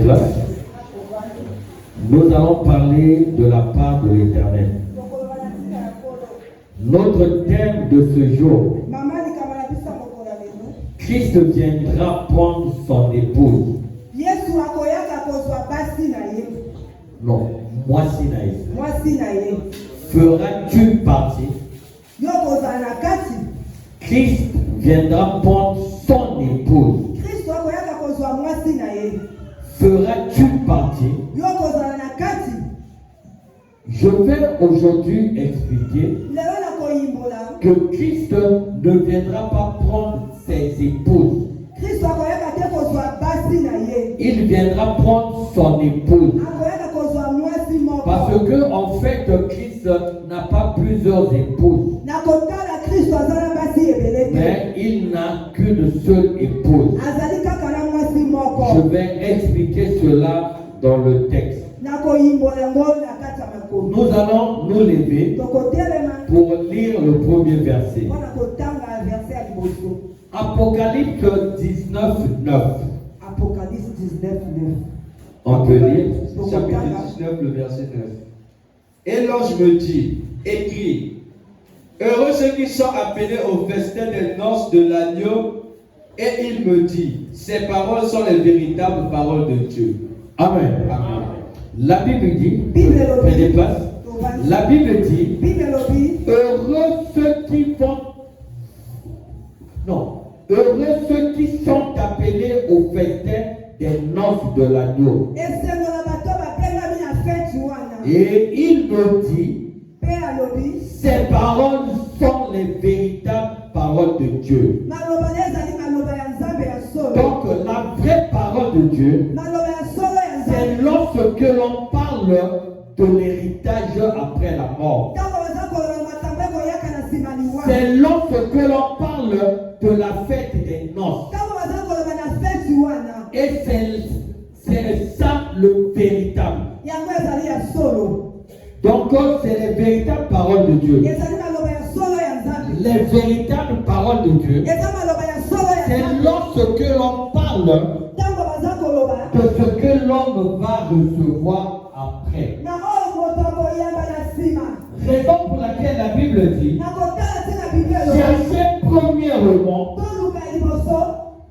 places. Nous allons parler de la part de l'Éternel. Notre thème de ce jour, Christ viendra prendre son épouse. Non, moi Sinaï. Feras-tu partie? Christ viendra prendre son épouse. Feras-tu partie? Je vais aujourd'hui expliquer que Christ ne viendra pas prendre ses épouses. Il viendra prendre son épouse. Parce que en fait, Christ n'a pas plusieurs épouses. Mais il n'a qu'une seule épouse. Je vais expliquer cela dans le texte. Nous allons nous lever pour lire le premier verset. Apocalypse 19, 9. Apocalypse 19, 9. On peut lire chapitre 19, le verset 9. Et l'ange me dit, écris, heureux ceux qui sont appelés au festin des noces de l'agneau. Et il me dit, ces paroles sont les véritables paroles de Dieu. Amen. Amen. La Bible dit, prenez place. La Bible dit, heureux ceux qui vont, non, heureux ceux qui sont appelés au festin des noces de l'agneau. Et il me dit, ces paroles sont les véritables paroles de Dieu. Donc la vraie parole de Dieu, c'est lorsque l'on parle de l'héritage après la mort. C'est lorsque l'on parle de la fête des noces. Et c'est ça le véritable. Donc c'est les véritables paroles de Dieu. Les véritables paroles de Dieu, c'est lorsque l'on parle de ce que l'homme va recevoir après. Raison pour laquelle la Bible dit, cherchez premièrement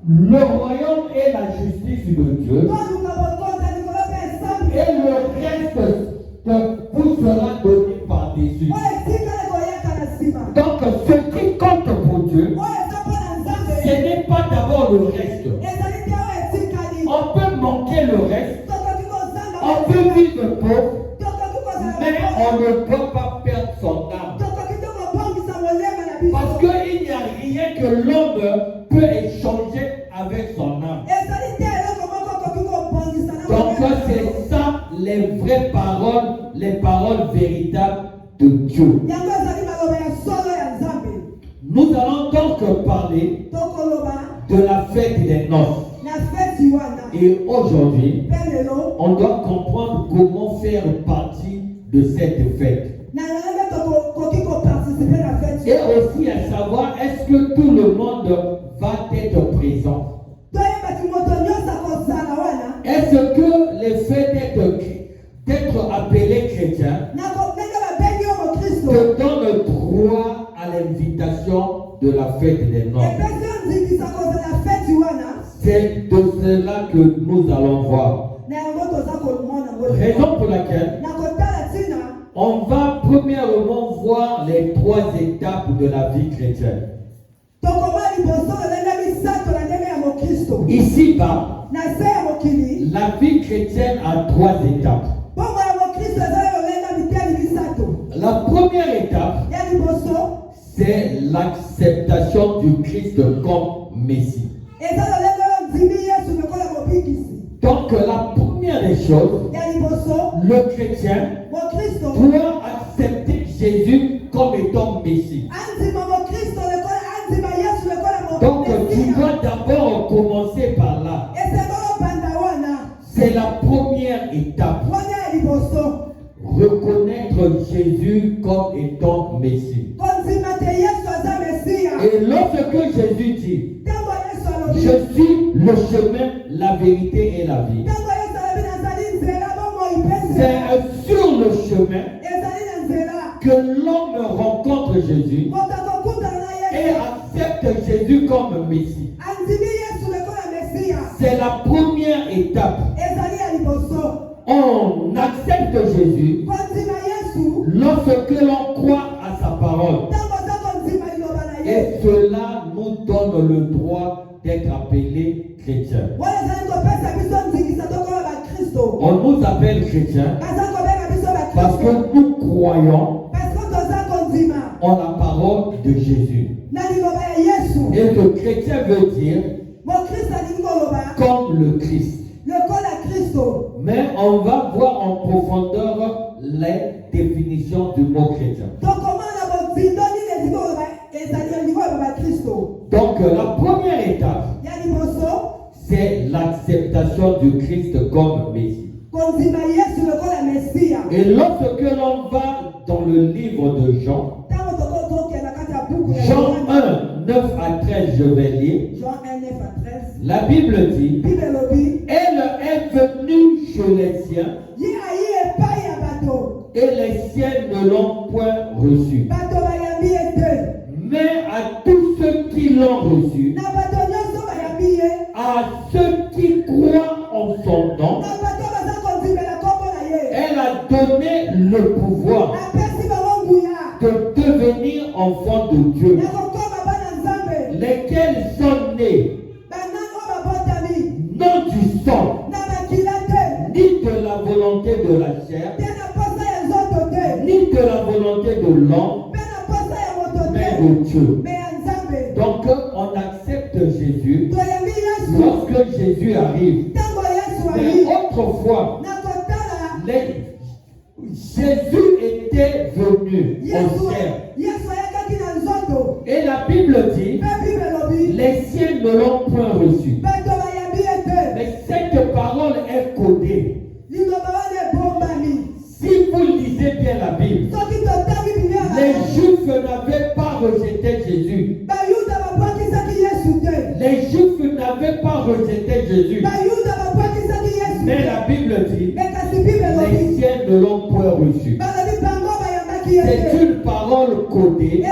le royaume et la justice de Dieu, et le reste vous sera donné par-dessus. Donc ce qui compte pour Dieu, ce n'est pas d'abord le reste. On peut manquer le reste, on peut vivre pauvre, mais on ne peut pas perdre son âme. Parce qu'il n'y a rien que l'homme peut échanger avec son âme. Donc c'est ça les vraies paroles, les paroles véritables de Dieu. Nous allons donc parler de la fête des noces. Et aujourd'hui, on doit comprendre comment faire partie de cette fête. Et aussi à savoir, est-ce que tout le monde va être présent? Est-ce que le fait d'être appelé chrétien te donne droit à l'invitation de la fête des noces? C'est de cela que nous allons voir. Raison pour laquelle on va premièrement voir les 3 étapes de la vie chrétienne. Ici-bas, la vie chrétienne a 3 étapes. La première étape, c'est l'acceptation du Christ comme Messie. Donc la première des choses, le chrétien doit accepter Jésus comme étant Messie. Donc tu dois d'abord commencer par là. C'est la première étape. Reconnaître Jésus comme étant Messie. Et lorsque Jésus dit, je suis le chemin, la vérité et la vie, C'est sur le chemin que l'homme rencontre Jésus et accepte Jésus comme Messie. C'est la première étape. On accepte Jésus lorsque l'on croit à sa parole. Et cela nous donne le droit d'être appelés chrétiens. On nous appelle chrétiens parce que nous croyons en la parole de Jésus. Et le chrétien veut dire comme le Christ. Mais on va voir en profondeur les définitions du mot chrétien. Donc la première étape, c'est l'acceptation du Christ comme Messie. Et lorsque l'on va dans le livre de Jean, Jean 1, 9 à 13, je vais lire. La Bible dit, elle est venue chez les siens, et les siens ne l'ont point reçue. Mais à tous ceux qui l'ont reçu, à ceux qui croient en son nom, elle a donné le pouvoir de devenir enfants de Dieu, lesquels sont nés non du sang, ni de la volonté de la chair, ni de la volonté de l'homme, mais de Dieu. Donc on accepte Jésus lorsque Jésus arrive. Mais autrefois, Jésus était venu au ciel. Et la Bible dit, les siens ne l'ont point reçu. Mais cette parole est codée. Si vous lisez bien la Bible, les Juifs n'avaient pas rejeté Jésus. Les Juifs n'avaient pas rejeté Jésus. Mais la Bible dit, les siens ne l'ont point reçu. C'est une parole codée.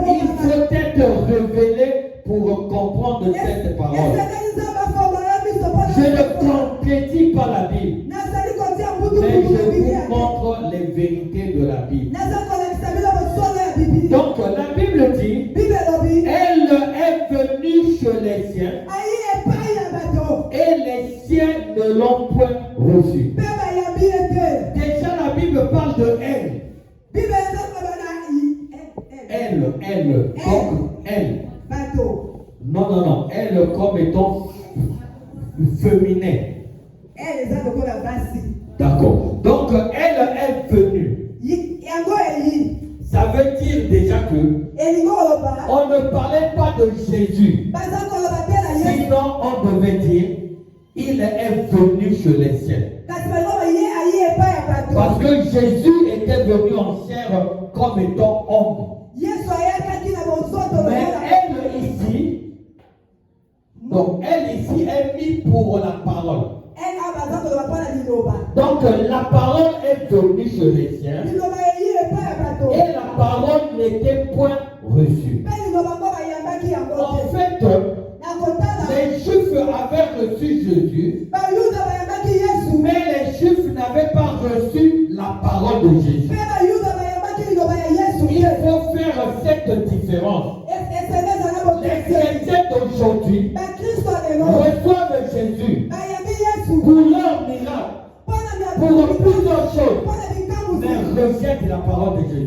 Il faut être révélé pour comprendre cette parole. Je ne contredis pas la Bible, mais je vous montre les vérités de la Bible. Donc la Bible dit, elle est venue chez les siens, et les siens ne l'ont point reçue. Déjà la Bible parle de elle. Elle, comme elle. Non, elle comme étant féminin. D'accord. Donc elle est venue. Ça veut dire déjà que on ne parlait pas de Jésus. Sinon on devait dire il est venu chez les siens. Parce que Jésus était venu en chair comme étant homme. Mais elle ici, donc elle ici est mise pour la parole. Donc la parole est venue chez les siens et la parole n'était point reçue. En fait, les Juifs avaient reçu Jésus, mais les Juifs n'avaient pas reçu la parole de Jésus. Il faut faire cette différence. Les chrétiens d'aujourd'hui reçoivent Jésus pour leur miracle, pour plusieurs choses, mais rejettent la parole de Jésus.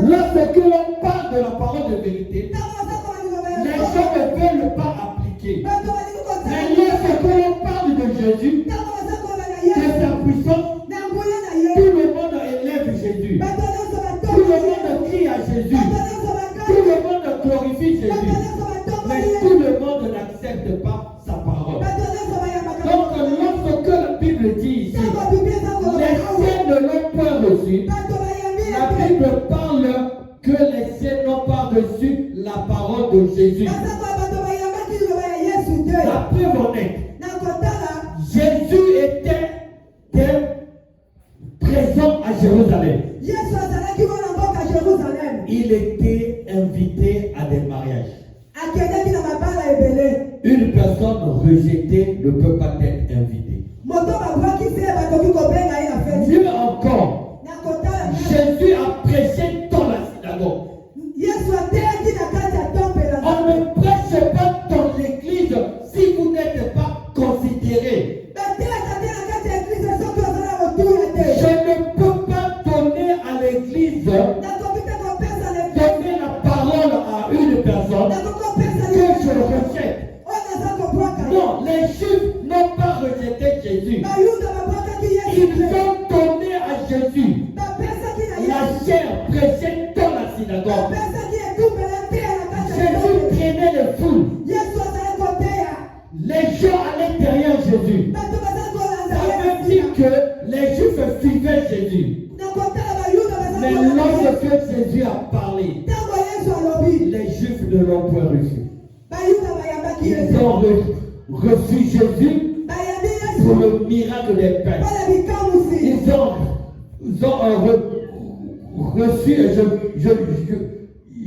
Lorsque l'on parle de la parole de vérité, les gens ne veulent pas appliquer. Mais lorsque l'on parle de Jésus, de sa puissance, tout le monde élève Jésus. Tout le monde crie à Jésus. Tout le monde glorifie Jésus. Mais tout le monde n'accepte pas sa parole. Donc lorsque la Bible dit ici, les siens ne l'ont point reçu, la Bible parle que les siens n'ont pas reçu la parole de Jésus. La preuve en est, Jésus il était invité à des mariages. Une personne rejetée ne peut pas être invitée. Mieux encore, Jésus a prêché dans la synagogue. On ne prêche pas dans l'église si vous n'êtes pas considéré. Je ne peux pas donner à l'église, donner la parole à une personne que je rejette. Non, les Juifs n'ont pas rejeté Jésus. Ils ont donné à Jésus la chair prêchée dans la synagogue. Jésus traînait les foules. Les gens allaient derrière Jésus. Ça veut dire que les Juifs suivaient Jésus. Mais lorsque Jésus a parlé, les Juifs ne l'ont point reçu. Ils ont reçu Jésus pour le miracle des pains. Ils ont reçu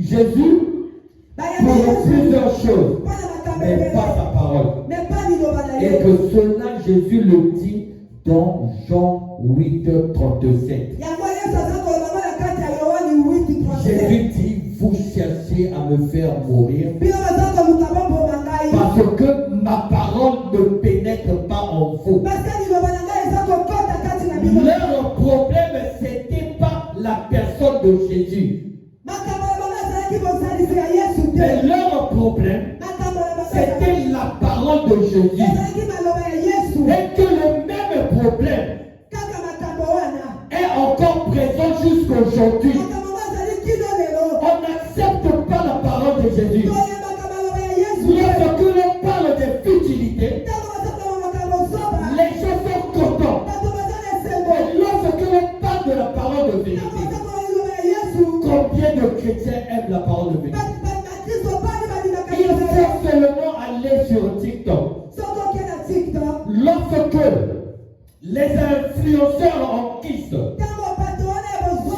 Jésus pour plusieurs choses, mais pas sa parole. Et que cela, Jésus le dit dans Jean 8, 37. Jésus dit, vous cherchez à me faire mourir parce que ma parole ne pénètre pas en vous. Leur problème, c'était pas la personne de Jésus. Mais leur problème, c'était la parole de Jésus. Et que le même problème est encore présent jusqu'aujourd'hui. On n'accepte pas la parole de Jésus. Lorsque l'on parle de futilité, les gens sont contents. Mais lorsque l'on parle de la parole de vérité, combien de chrétiens aiment la parole de vérité? Il faut seulement aller sur TikTok. Lorsque les influenceurs en quittent,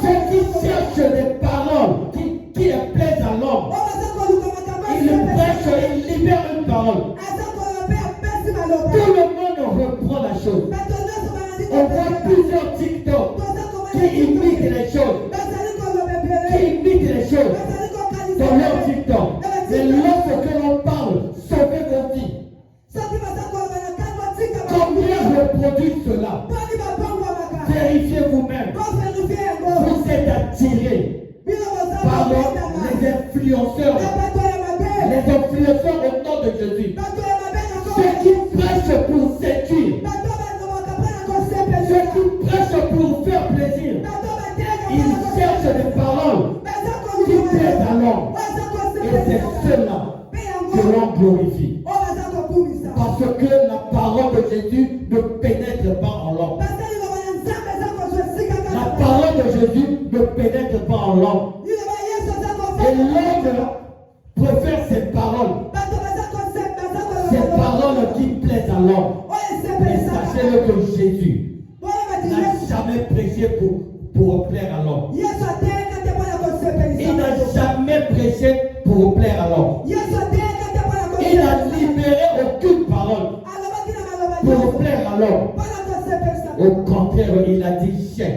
ceux qui cherchent des paroles qui plaisent à l'homme, ils prêchent, ils libèrent une parole. Tout le monde reprend la chose. On voit plusieurs TikTok qui imitent les choses, dans leur TikTok. Mais lorsque l'on parle, sauvez vos vies. Combien reproduisent cela? Vérifiez vous-même. Vous êtes attirés par les influenceurs. Les influenceurs au nom de Jésus. Ceux qui prêchent pour séduire. Ceux qui prêchent pour faire plaisir. Ils cherchent des paroles qui plaisent à l'homme. Et c'est cela que l'on glorifie. Parce que la parole de Jésus ne pénètre pas en l'homme. La parole de Jésus ne pénètre pas en l'homme. Et l'homme préfère ces paroles qui plaisent à l'homme. Mais sachez-le que Jésus n'a jamais prêché pour plaire à l'homme. Il n'a jamais prêché pour plaire à l'homme. Il n'a libéré aucune parole pour plaire à l'homme. Au contraire, il a dit chien.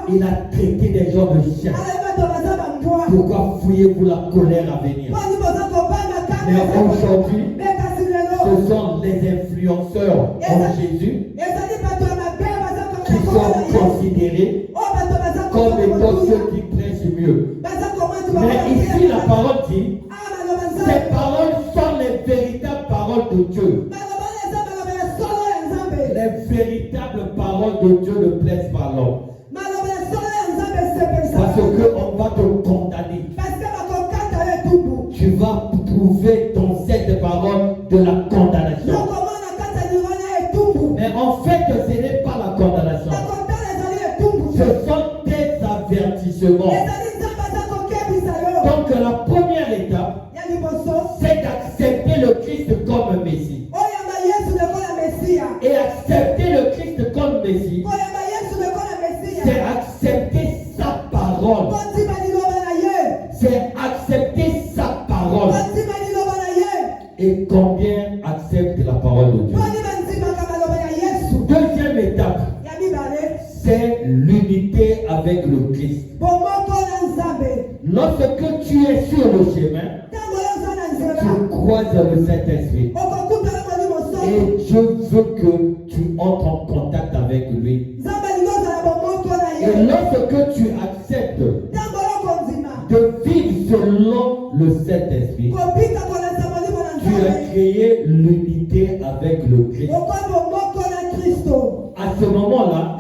Il a traité des gens de chiens. Pourquoi fouillez-vous la colère à venir? Mais aujourd'hui, ce sont les influenceurs en Jésus qui sont considérés comme étant ceux qui prêchent mieux. Mais ici, la parole dit, ces paroles sont les véritables paroles de Dieu. Les véritables paroles de Dieu ne plaisent pas à l'homme. Parce qu'on va te condamner. Tu vas trouver dans cette parole de la condamnation. Mais en fait, ce n'est pas la condamnation. Ce sont des avertissements. Donc la première étape, c'est d'accepter le Christ comme Messie. Et accepter le Christ comme Messie, c'est accepter chrétien accepte la parole de Dieu. Deuxième étape, c'est l'unité avec le Christ. Lorsque tu es sur le chemin, tu croises le Saint-Esprit. Et Dieu veut que tu entres en contact avec lui. Et lorsque tu acceptes de vivre selon le Saint-Esprit, tu as créé l'unité avec le Christ. À ce moment-là,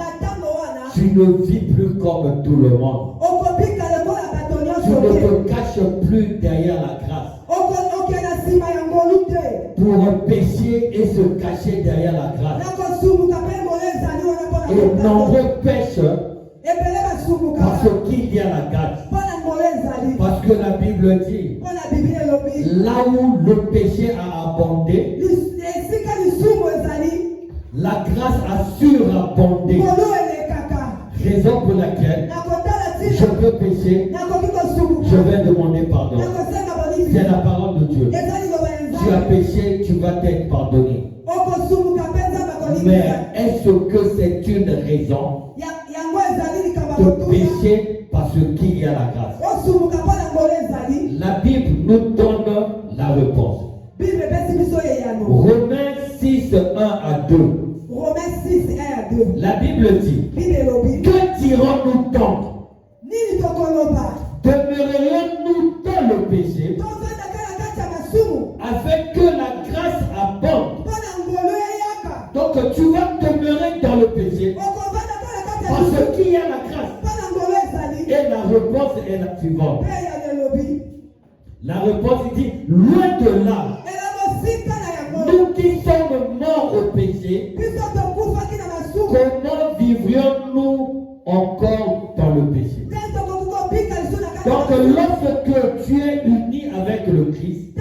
tu ne vis plus comme tout le monde. Tu ne te caches plus derrière la grâce pour pécher et se cacher derrière la grâce. Et nombreux pêchent parce qu'il y a la grâce. Parce que la Bible dit, là où le péché a abondé, la grâce a surabondé. Raison pour laquelle je peux pécher, je vais demander pardon. C'est la parole de Dieu. Tu as péché, tu vas t'être pardonné. Mais est-ce que c'est une raison de pécher parce qu'il y a la grâce? La Bible nous donne la réponse. Romains 6, 1 à 2. La Bible dit, que dirons-nous donc? Demeurerions-nous dans le péché afin que la grâce abonde? Donc tu vas demeurer dans le péché parce qu'il y a la grâce. Et la réponse est la suivante. La réponse dit, loin de là, nous qui sommes morts au péché, comment vivrions-nous encore dans le péché? Donc lorsque tu es uni avec le Christ,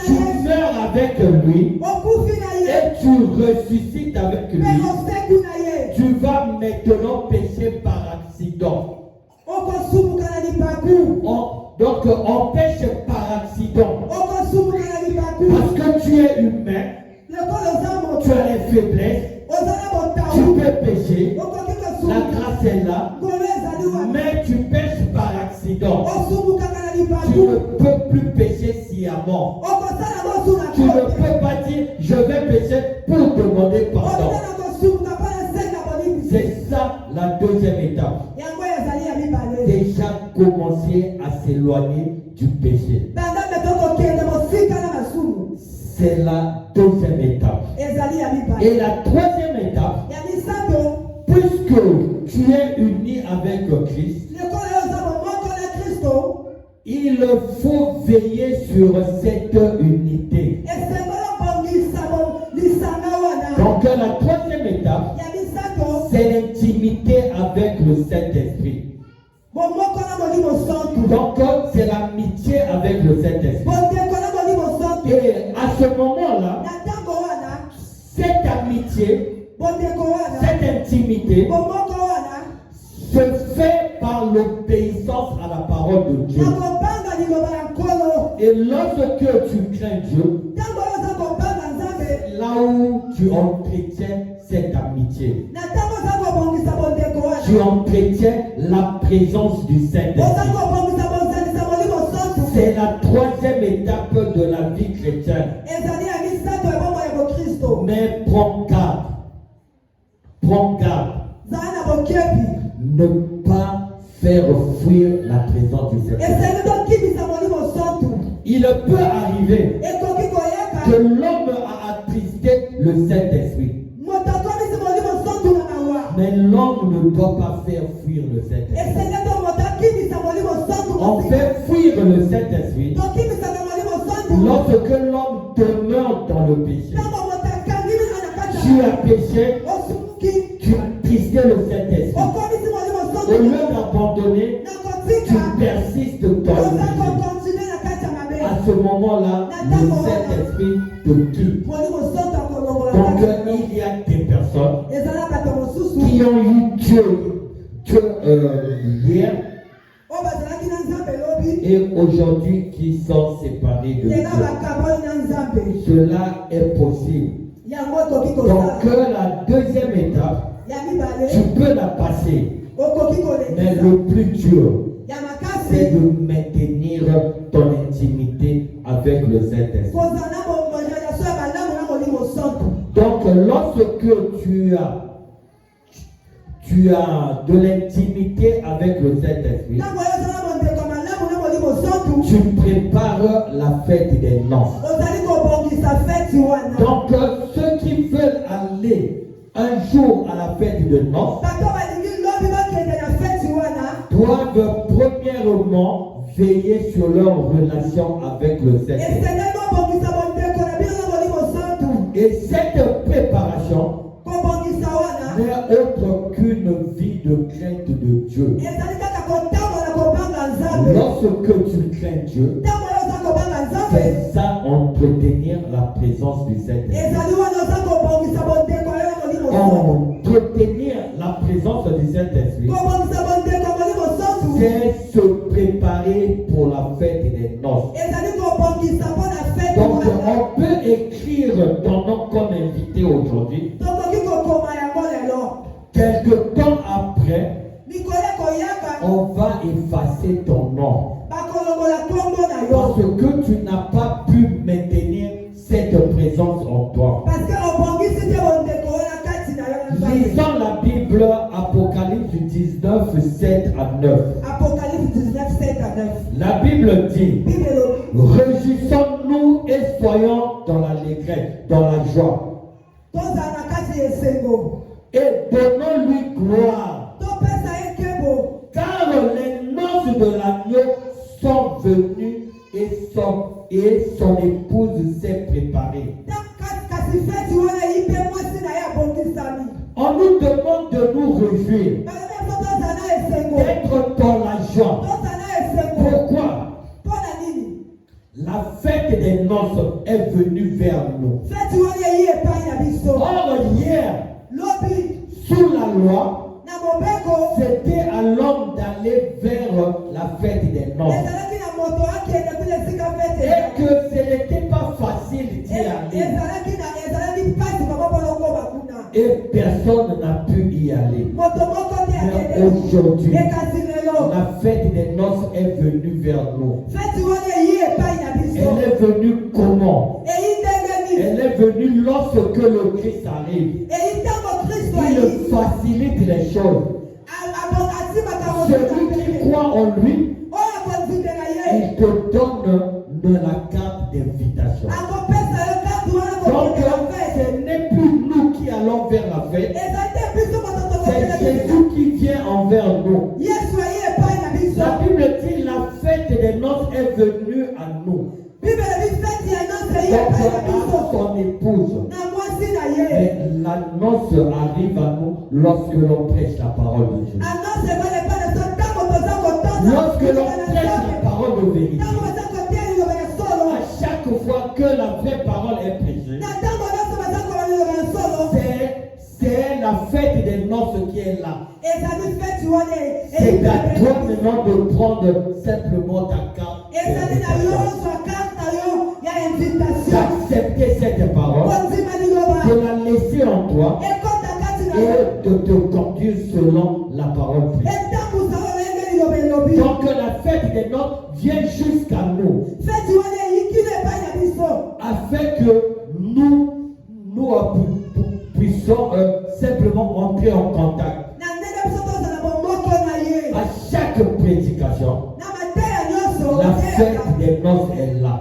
tu meurs avec lui et tu ressuscites avec lui, tu vas maintenant pécher par accident. Donc on pêche par accident parce que tu es humain, tu as les faiblesses, tu peux pécher, la grâce est là, mais tu pêches par accident. Tu ne peux plus pécher sciemment. Tu ne peux pas dire je vais pécher pour demander pardon. C'est ça la deuxième étape. Déjà commencer à s'éloigner du péché. C'est la deuxième étape. Et la troisième étape, puisque tu es uni avec Christ, il faut veiller sur cette unité. Donc la troisième étape, c'est l'intimité avec le Saint-Esprit. Donc c'est l'amitié avec le Saint-Esprit. Et à ce moment-là, cette amitié, cette intimité se fait par l'obéissance à la parole de Dieu. Et lorsque tu crains Dieu, là où tu entretiens cette amitié, tu entretiens la présence du Saint-Esprit. C'est la troisième étape de la vie chrétienne. Mais prends garde. Prends garde. Ne pas faire fuir la présence du Saint-Esprit. Il peut arriver que l'homme a attristé le Saint-Esprit. Mais l'homme ne doit pas faire fuir le Saint-Esprit. On fait fuir le Saint-Esprit lorsque l'homme demeure dans le péché. Tu as péché, tu as attristé le Saint-Esprit. Au lieu d'abandonner, tu persistes dans le péché. À ce moment-là, le Saint-Esprit te quitte. Donc il y a des personnes qui ont eu Dieu hier, et aujourd'hui qui sont séparés de Dieu. Cela est possible. Donc la deuxième étape, tu peux la passer. Mais le plus dur, c'est de maintenir ton intimité avec le Saint-Esprit. Donc lorsque tu as de l'intimité avec le Saint-Esprit, tu prépares la fête des noces. Donc ceux qui veulent aller un jour à la fête des noces doivent premièrement veiller sur leur relation avec le Saint-Esprit. Et cette préparation n'est autre qu'une vie de crainte de Dieu. Lorsque tu crains Dieu, c'est ça entretenir la présence du Saint-Esprit. Entretenir la présence du Saint-Esprit, c'est se préparer pour la fête des noces. Donc on peut écrire ton nom comme invité aujourd'hui. Quelque temps après, on va effacer ton nom. Parce que tu n'as pas pu maintenir cette présence en toi. Lisons la Bible, Apocalypse 19, 7 à 9. Apocalypse 19, 7 à 9. La Bible dit: réjouissons-nous et soyons dans l'allégresse, dans la joie. Et donnons-lui gloire. Car les noces de l'agneau sont venues et son épouse s'est préparée. On nous demande de nous réjouir, d'être dans la joie. Pourquoi? La fête des noces est venue vers nous. Or hier, sous la loi, c'était à l'homme d'aller vers la fête des noces. Et que ce n'était pas facile d'y aller. Et personne n'a pu y aller. Mais aujourd'hui, la fête des noces est venue vers nous. Elle est venue comment? Elle est venue lorsque le Christ arrive. Il facilite les choses. Celui qui croit en lui, il te donne de la carte d'invitation. Donc, ce n'est plus nous qui allons vers la fête. C'est Jésus qui vient envers nous. La Bible dit: la fête des noces est venue à nous. Donc, à son épouse. Mais la noce arrive à nous lorsque l'on prêche la parole de Dieu. Lorsque l'on prêche la parole de vérité. À chaque fois que la vraie parole est prêchée, c'est la fête des noces qui est là. C'est à toi maintenant de prendre simplement ta carte. D'accepter cette parole, de la laisser en toi et de te conduire selon la parole de Dieu. Donc la fête des noces vient jusqu'à nous, afin que nous puissions simplement entrer en contact. À chaque prédication, la fête des noces est là.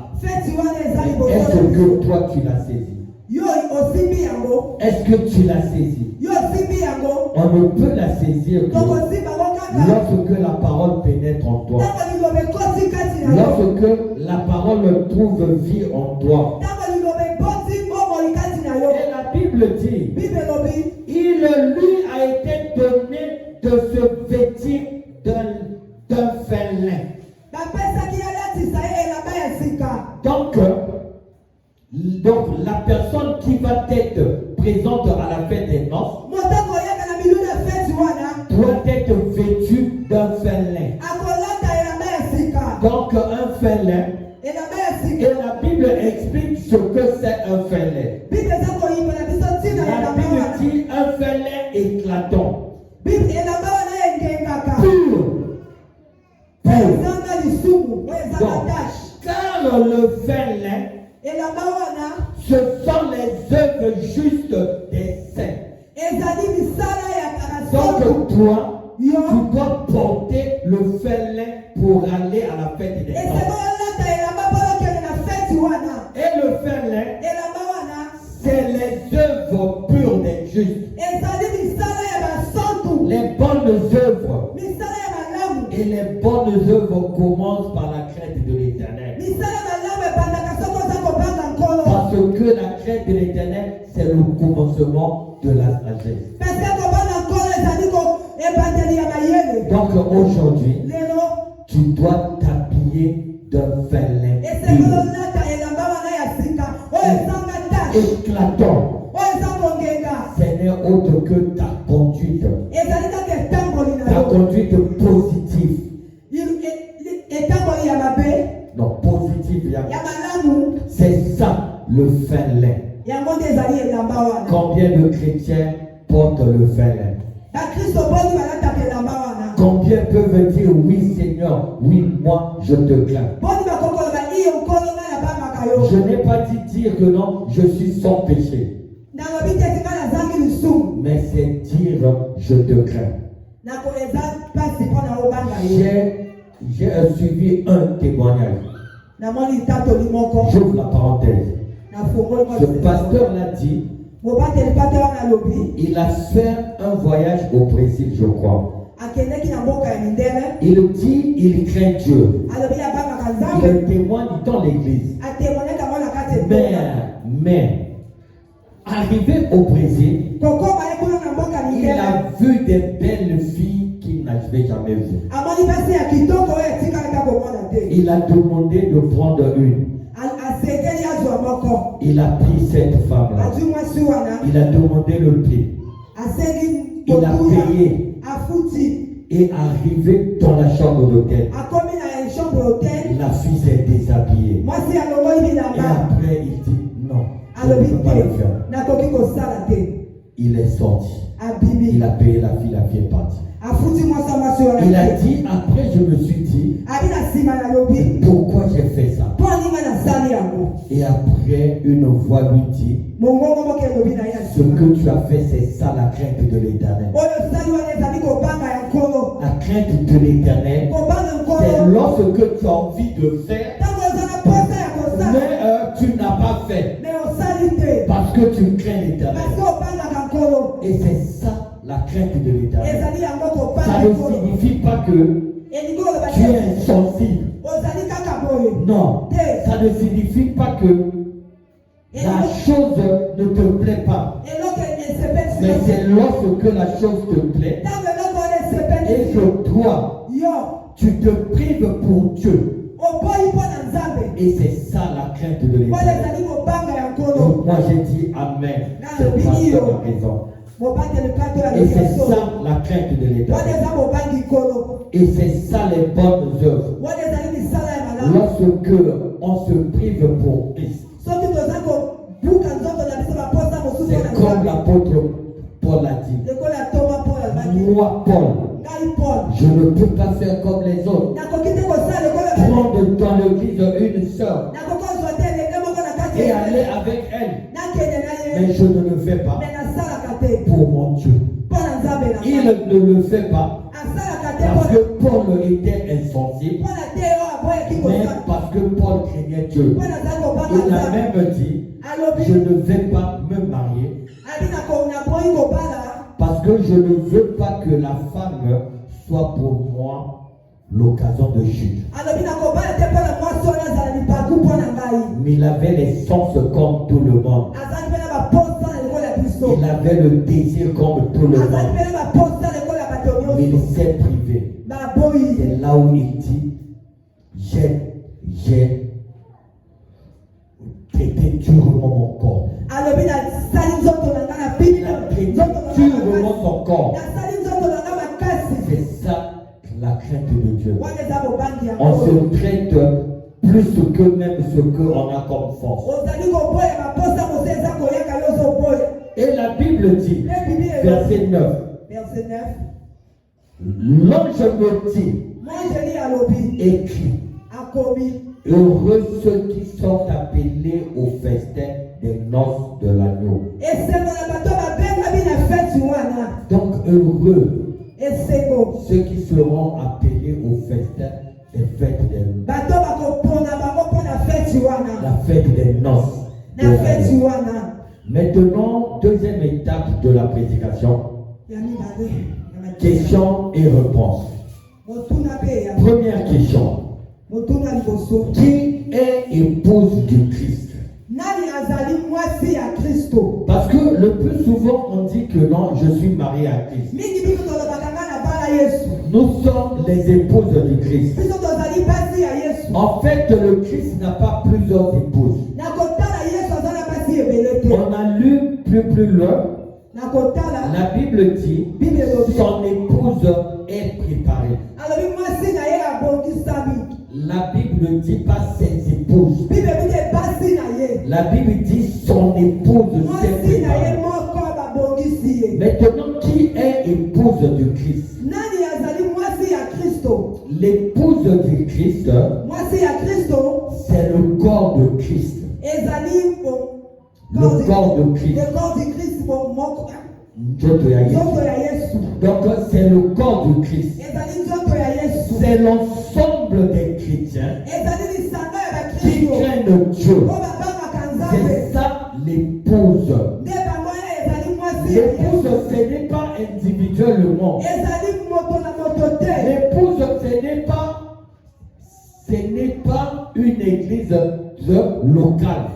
Est-ce que toi tu l'as saisi? Est-ce que tu l'as saisi? On ne peut la saisir que lorsque la parole pénètre en toi. Lorsque la parole trouve vie en toi. Et la Bible dit: il lui a été donné de se vêtir d'un fin lin. Donc la personne qui va être présente à la fête des noces doit être vêtue d'un fin lin. fêlé. La Bible dit un fêlé éclatant. Pur. Donc, car le fêlé, ce sont les œuvres justes des saints. Donc toi, tu dois porter le fêlé pour aller à la fête des saints. Et le fêlé, c'est les œuvres pures des justes. Les bonnes œuvres. Et les bonnes œuvres commencent par la crainte de l'Éternel. Parce que la crainte de l'Éternel, c'est le commencement de la sagesse. Donc aujourd'hui, tu dois t'habiller d'un fêlé éclatant. Ce n'est autre que ta conduite. Ta conduite positive. Non, positive. C'est ça le fêlé. Combien de chrétiens portent le fêlé? Combien peuvent dire oui Seigneur, oui moi je te crains? Je n'ai pas dit dire que non, je suis sans péché. Mais c'est dire je te crains. J'ai suivi un témoignage. J'ouvre la parenthèse. Ce pasteur l'a dit. Il a fait un voyage au Brésil, je crois. Il dit il craint Dieu. Il témoigne dans l'église. Mais arrivé au Brésil, il a vu des belles filles qu'il n'avait jamais vues. Il a demandé de prendre une. Il a pris cette femme-là. Il a demandé le prix. Il a payé. Et arrivé dans la chambre d'hôtel, la fille s'est déshabillée. Et après, il dit non, je ne peux pas le faire. Il est sorti. Il a payé la fille est partie. Il a dit, après je me suis dit, pourquoi j'ai fait ça? Et après, une voix lui dit, ce que tu as fait, c'est ça la crainte de l'Éternel. La crainte de l'Éternel, c'est lorsque tu as envie de faire, mais tu n'as pas fait, parce que tu crains l'Éternel. Et c'est ça la crainte de l'Éternel. Ça ne signifie pas que tu es insensible. Non, ça ne signifie pas que la chose ne te plaît pas. Mais c'est lorsque la chose te plaît et que toi, tu te prives pour Dieu. Et c'est ça la crainte de l'Éternel. Donc moi j'ai dit Amen. C'est pasteur a raison. Et c'est ça la crainte de l'Éternel. Et c'est ça les bonnes œuvres. Lorsque on se prive pour Christ. C'est comme l'apôtre Paul a dit. Moi, Paul, je ne peux pas faire comme les autres. Prendre dans l'église une sœur et aller avec elle. Mais je ne le fais pas pour mon Dieu. Il ne le fait pas parce que Paul était insensible, mais parce que Paul craignait Dieu. Il a même dit, je ne vais pas me marier parce que je ne veux pas que la femme soit pour moi l'occasion de chute. Mais il avait les sens comme tout le monde. Il avait le désir comme tout le monde. Mais il s'est privé. C'est là où il dit, j'ai traité durement mon corps. Il a traité durement son corps. C'est ça la crainte de Dieu. On se traite plus que même ce qu'on a comme force. Et la Bible dit, verset 9, l'ange me dit, écrit, heureux ceux qui sont appelés au festin des noces de l'agneau. Donc heureux ceux qui seront appelés au festin des fêtes des noces. La fête des noces de l'agneau. Maintenant, deuxième étape de la prédication. Questions et réponses. Première question. Qui est épouse du Christ? Parce que le plus souvent on dit que non, je suis marié à Christ. Nous sommes les épouses du Christ. En fait, le Christ n'a pas plusieurs épouses. On a lu plus loin. La Bible dit son épouse est préparée. La Bible ne dit pas ses épouses. La Bible dit son épouse s'est préparée. Maintenant, qui est épouse du Christ? L'épouse du Christ, c'est le corps de Christ. Le corps de Christ. Donc c'est le corps du Christ. C'est l'ensemble des chrétiens qui craignent Dieu. C'est ça l'épouse. L'épouse, ce n'est pas individuellement. L'épouse, ce n'est pas une église locale.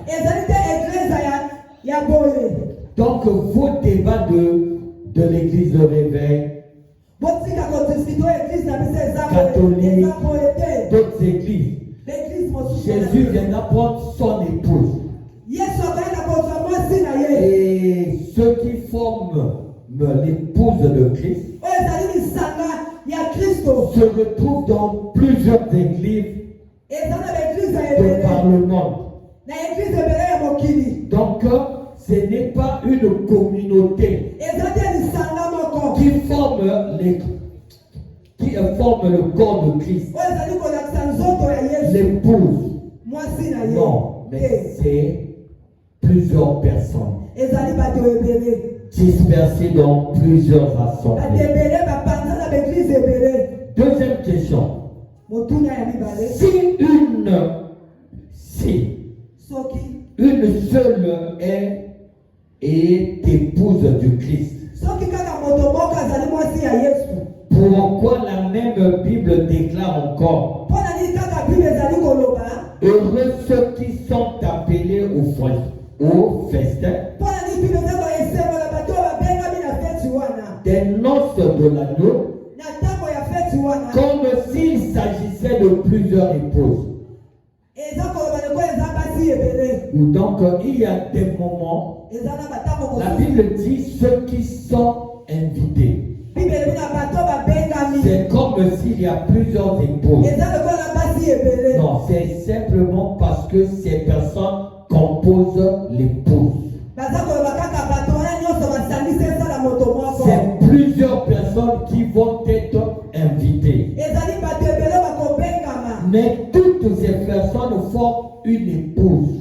Donc vos débats de l'église de réveil, catholique, d'autres églises, Jésus vient apprendre son épouse. Et ceux qui forment l'épouse de Christ se retrouvent dans plusieurs églises de par le monde. Donc, ce n'est pas une communauté qui forme le corps de Christ. L'épouse. Non, mais c'est plusieurs personnes dispersées dans plusieurs assemblées. Deuxième question. Si une seule est épouse du Christ, pourquoi la même Bible déclare encore heureux ceux qui sont appelés au festin des noces de l'agneau, comme s'il s'agissait de plusieurs épouses. Donc il y a des moments, la Bible dit ceux qui sont invités. C'est comme s'il y a plusieurs épouses. Non, c'est simplement parce que ces personnes composent l'épouse. C'est plusieurs personnes qui vont être invitées. Mais toutes ces personnes forment une épouse.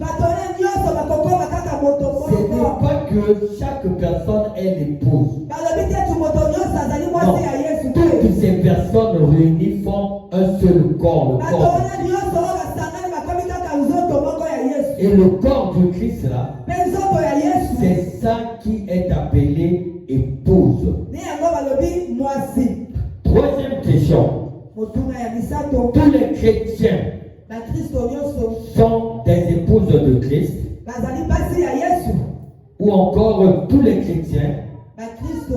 Ce n'est pas que chaque personne est l'épouse. Non, toutes ces personnes réunies font un seul corps, le corps de Christ. Et le corps du Christ là, c'est ça qui est appelé épouse. Troisième question. Tous les chrétiens sont des épouses de Christ, ou encore tous les chrétiens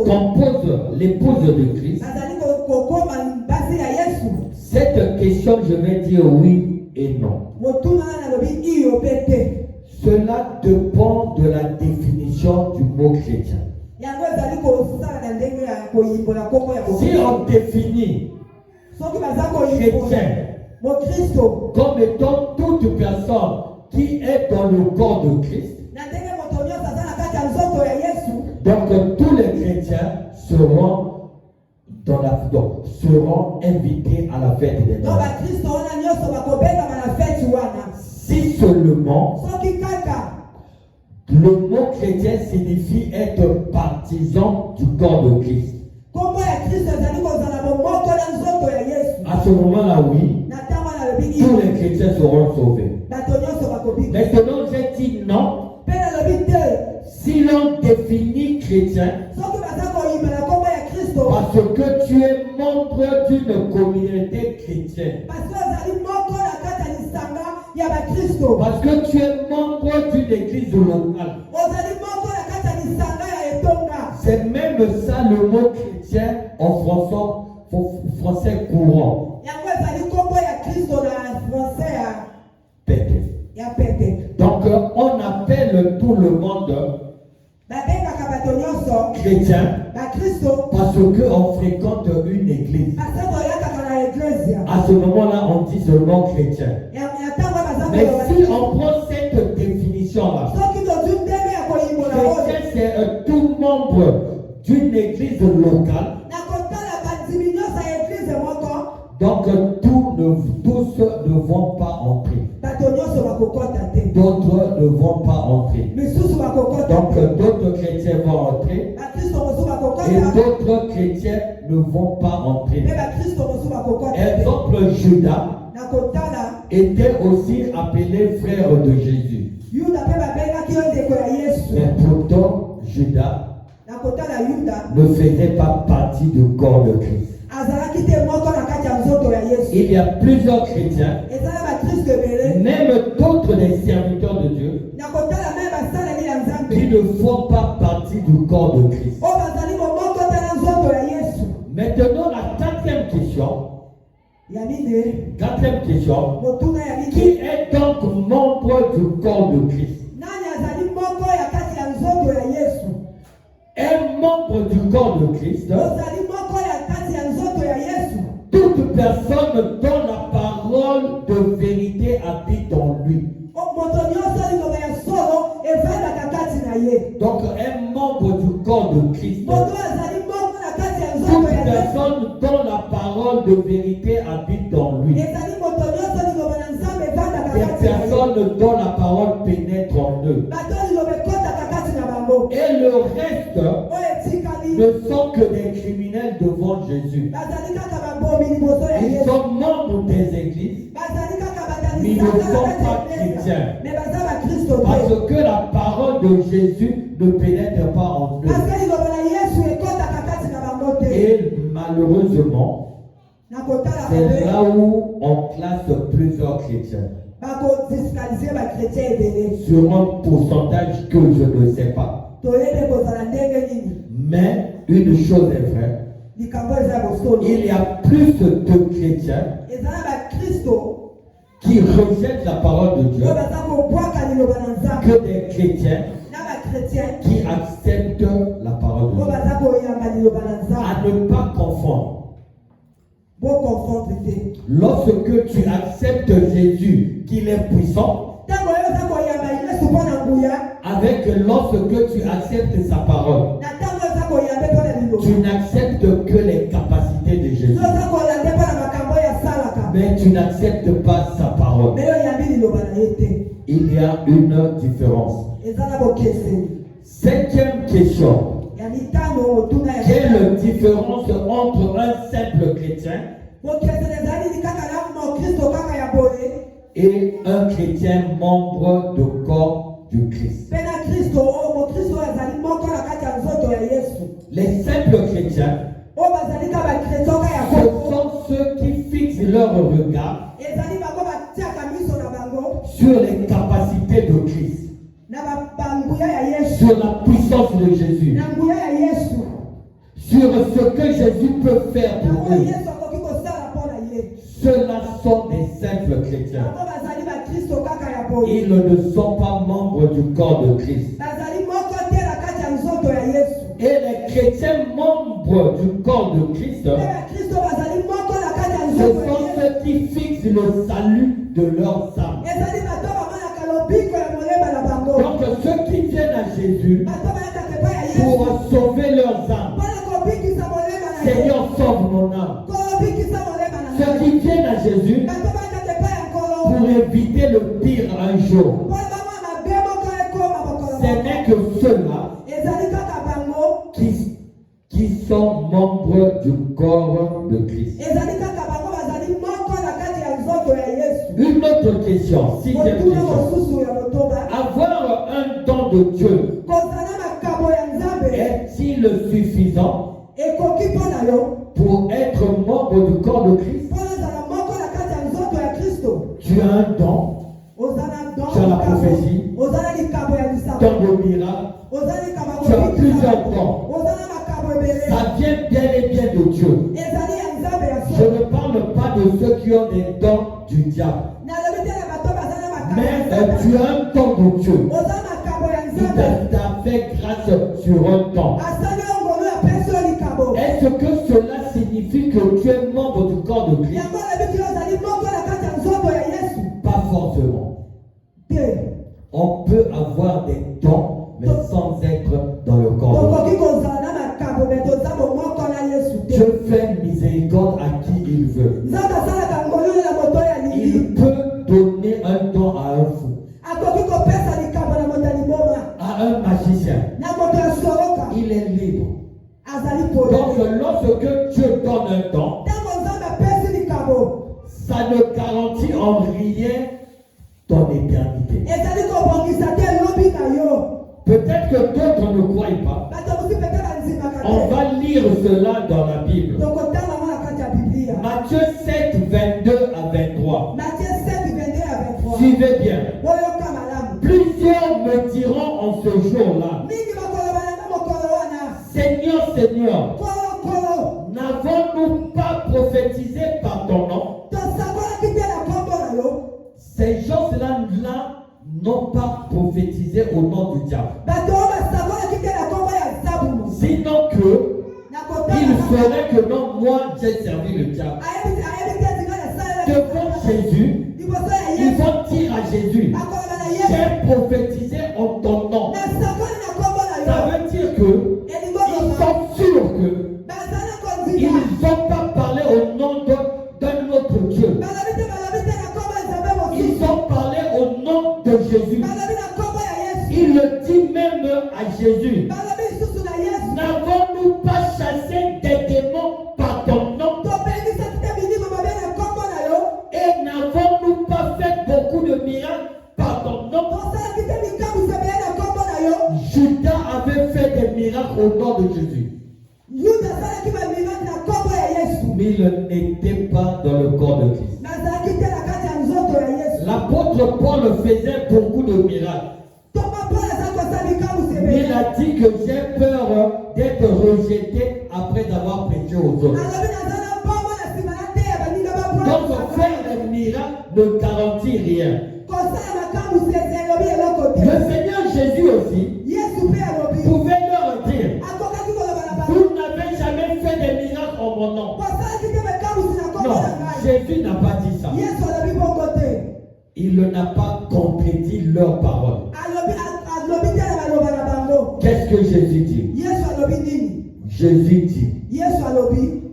composent l'épouse de Christ. Cette question, je vais dire oui et non. Cela dépend de la définition du mot chrétien. Si on définit chrétien comme étant toute personne qui est dans le corps de Christ. Donc tous les chrétiens seront invités à la fête des noces. Si seulement le mot chrétien signifie être partisan du corps de Christ. À ce moment-là, oui, tous les chrétiens seront sauvés. Maintenant, j'ai dit non. Si l'on définit chrétien parce que tu es membre d'une communauté chrétienne, parce que tu es membre d'une église locale, c'est même ça le mot chrétien en français courant. Donc on appelle tout le monde chrétien parce qu'on fréquente une église. À ce moment-là, on dit seulement chrétien. Mais si on prend cette définition-là, chrétien c'est tout membre d'une église locale. Donc tous ne vont pas entrer. D'autres ne vont pas entrer. Donc d'autres chrétiens vont entrer. Et d'autres chrétiens ne vont pas entrer. Exemple, Judas était aussi appelé frère de Jésus. Mais pourtant, Judas ne faisait pas partie du corps de Christ. Il y a plusieurs chrétiens, même d'autres des serviteurs de Dieu, qui ne font pas partie du corps de Christ. Maintenant, la quatrième question, qui est donc membre du corps de Christ? Un membre du corps de Christ, toute personne dont la parole de vérité habite en lui. Donc un membre du corps de Christ, toute personne dont la parole de vérité habite en lui. Des personnes dont la parole pénètre en eux. Et le reste ne sont que des criminels devant Jésus. Ils sont membres des églises, mais ils ne sont pas chrétiens. Parce que la parole de Jésus ne pénètre pas en eux. Et malheureusement, c'est là où on classe plusieurs chrétiens. Sur un pourcentage que je ne sais pas. Mais une chose est vraie. Il y a plus de chrétiens qui rejettent la parole de Dieu que des chrétiens qui acceptent la parole de Dieu. À ne pas confondre. Lorsque tu acceptes Jésus, qu'il est puissant, avec lorsque tu acceptes sa parole, tu n'acceptes que les capacités de Jésus, mais tu n'acceptes pas sa parole. Il y a une différence. Cinquième question. Quelle différence entre un simple chrétien et un chrétien membre du corps du Christ? Les simples chrétiens, ce sont ceux qui fixent leur regard sur les capacités de Christ, sur la puissance de Jésus, sur ce que Jésus peut faire pour eux. Ceux-là sont des simples chrétiens. Ils ne sont pas membres du corps de Christ. Et les chrétiens membres du corps de Christ, ce sont ceux qui fixent puissent le salut de leurs âmes. Donc ceux qui viennent à Jésus pour sauver leurs âmes, Seigneur, sauve mon âme. Ceux qui viennent à Jésus pour éviter le pire un jour, ce n'est que ceux-là qui sont membres du corps de Christ. Une autre question, sixième question. Avoir un don de Dieu est-il suffisant pour être membre du corps de Christ? Tu as un don, tu as la prophétie, don de miracle, tu as plusieurs dons. Ça vient bien et bien de Dieu. Je ne parle pas de ceux qui ont des dons du diable. Mais tu as un don de Dieu. Il t'a fait grâce sur un don. Est-ce que cela signifie que tu es membre du corps de Christ? Pas forcément. On peut avoir des dons, mais sans être dans le corps de Christ. Dieu fait miséricorde à qui il veut. Il peut donner un don à un fou, à un magicien. Il est libre. Donc lorsque Dieu donne un don, ça ne garantit en rien ton éternité. Peut-être que d'autres ne croient pas. On va lire cela dans la Bible. Matthieu 7, 22 à 23. Suivez bien. Plusieurs me diront en ce jour-là, Seigneur, Seigneur, n'avons-nous pas prophétisé par ton nom? Ces gens-là n'ont pas prophétisé au nom du diable. Sinon que il ferait que non, moi j'ai servi le diable. Devant Jésus, ils vont dire à Jésus, j'ai prophétisé en ton nom. Ça veut dire que ils sont sûrs que ils n'ont pas parlé au nom d'un autre Dieu. Ils ont parlé au nom de Jésus. Il le dit même à Jésus. N'avons-nous pas chassé des démons par ton nom? Et n'avons-nous pas fait beaucoup de miracles par ton nom? Judas avait fait des miracles au nom de Jésus. Mais il n'était pas dans le corps de Christ. L'apôtre Paul faisait beaucoup de miracles. Il a dit que j'ai peur d'être rejeté après avoir prêché aux autres. Donc faire des miracles ne garantit rien. Le Seigneur Jésus aussi pouvait leur dire, vous n'avez jamais fait des miracles en mon nom. Non, Jésus n'a pas dit ça. Il n'a pas complété leur parole. Qu'est-ce que Jésus dit? Jésus dit,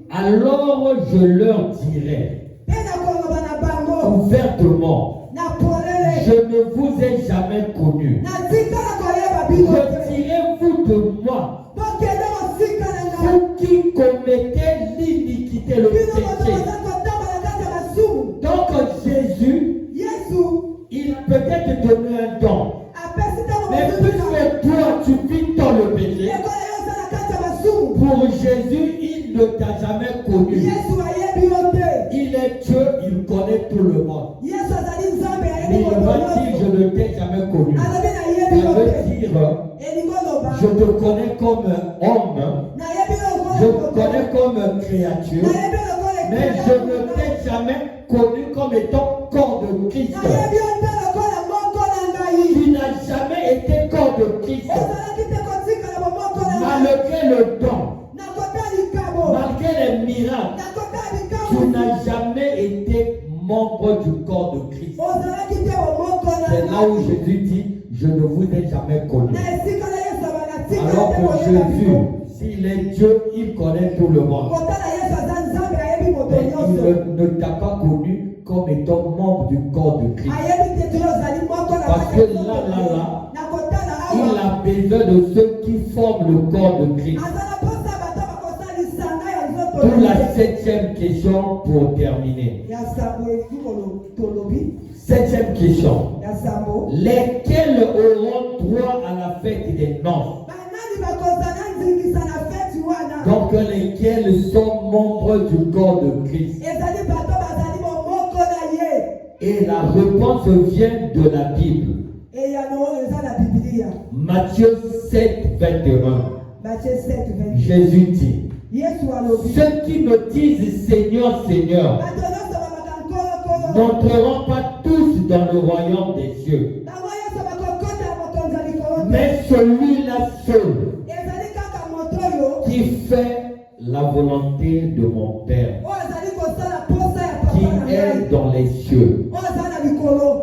alors je leur dirai ouvertement, je ne vous ai jamais connu. Retirez-vous de moi, vous qui commettez l'iniquité, le péché. Donc Jésus, il peut te donner un don. Mais puisque toi tu vis dans le péché, pour Jésus, il ne t'a jamais connu. Il est Dieu, il connaît tout le monde. Mais il va dire, je ne t'ai jamais connu. Ça veut dire, je te connais comme homme, je te connais comme créature, mais je ne t'ai jamais connu comme étant corps de Christ. Tu n'as jamais été corps de Christ. Malgré le don, malgré les miracles, tu n'as jamais été membre Jésus dit, je ne vous ai jamais connu. Alors que Jésus, s'il est Dieu, il connaît tout le monde. Mais il ne t'a pas connu comme étant membre du corps de Christ. Parce que là, il a besoin de ceux qui forment le corps de Christ. Pour la 7e question pour terminer. 7e question. Lesquels auront droit à la fête des noces? Donc lesquels sont membres du corps de Christ? Et la réponse vient de la Bible. Matthieu 7, 21. Jésus dit, ceux qui me disent Seigneur, Seigneur, n'entreront pas tous dans le royaume des cieux, mais celui-là seul qui fait la volonté de mon Père qui est dans les cieux.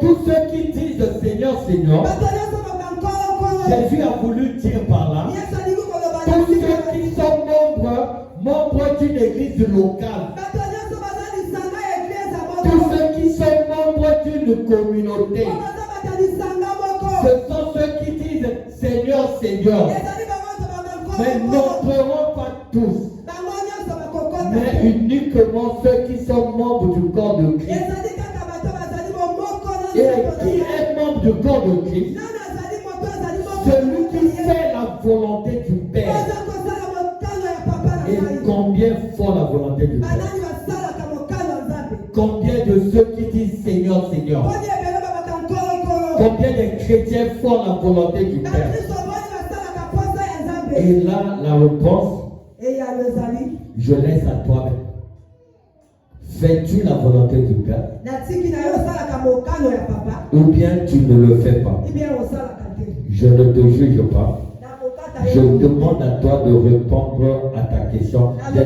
Tous ceux qui disent Seigneur, Seigneur, Jésus a voulu dire par là, tous ceux qui sont membres d'une église locale, tous ceux qui sont membres d'une communauté, ce sont ceux qui disent Seigneur, Seigneur, mais n'entreront pas tous, mais uniquement ceux qui sont membres du corps de Christ. Et qui est membre du corps de Christ? Celui qui fait la volonté du Père. Et combien font la volonté du Père? Combien de ceux qui disent Seigneur, Seigneur? Combien de chrétiens font la volonté du Père? Et là, la réponse, je laisse à toi-même. Fais-tu la volonté du Père? Ou bien tu ne le fais pas? Je ne te juge pas. Je demande à toi de répondre à ta question. J'ai